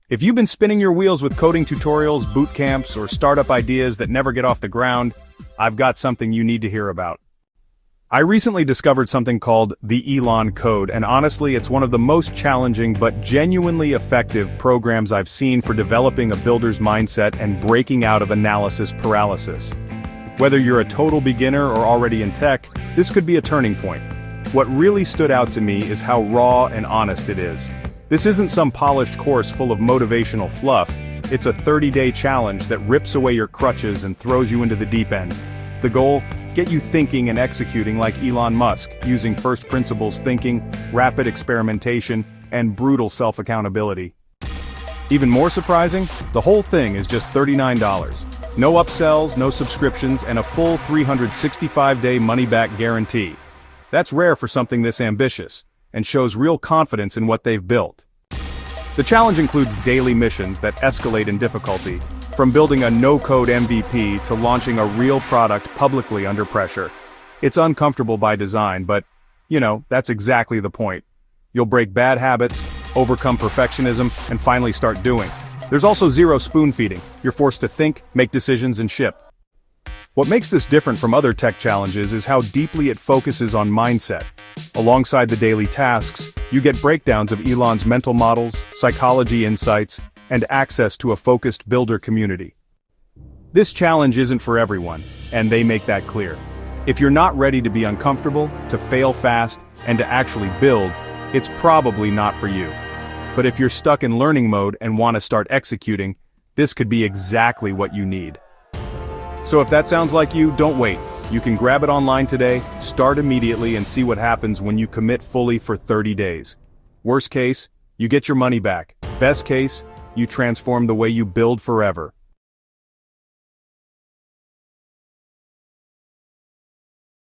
If you've been spinning your wheels with coding tutorials, boot camps, or startup ideas that never get off the ground, I've got something you need to hear about. I recently discovered something called the Elon Code, and honestly, it's one of the most challenging but genuinely effective programs I've seen for developing a builder's mindset and breaking out of analysis paralysis. Whether you're a total beginner or already in tech, this could be a turning point. What really stood out to me is how raw and honest it is. This isn't some polished course full of motivational fluff, it's a 30-day challenge that rips away your crutches and throws you into the deep end. The goal? Get you thinking and executing like Elon Musk, using first principles thinking, rapid experimentation, and brutal self-accountability. Even more surprising, the whole thing is just $39. No upsells, no subscriptions, and a full 365-day money-back guarantee. That's rare for something this ambitious, and shows real confidence in what they've built. The challenge includes daily missions that escalate in difficulty, from building a no-code MVP to launching a real product publicly under pressure. It's uncomfortable by design, but, that's exactly the point. You'll break bad habits, overcome perfectionism, and finally start doing. There's also zero spoon-feeding. You're forced to think, make decisions, and ship. What makes this different from other tech challenges is how deeply it focuses on mindset. Alongside the daily tasks, you get breakdowns of Elon's mental models, psychology insights, and access to a focused builder community. This challenge isn't for everyone, and they make that clear. If you're not ready to be uncomfortable, to fail fast, and to actually build, it's probably not for you. But if you're stuck in learning mode and want to start executing, this could be exactly what you need. So if that sounds like you, don't wait. You can grab it online today, start immediately, and see what happens when you commit fully for 30 days. Worst case, you get your money back. Best case, you transform the way you build forever.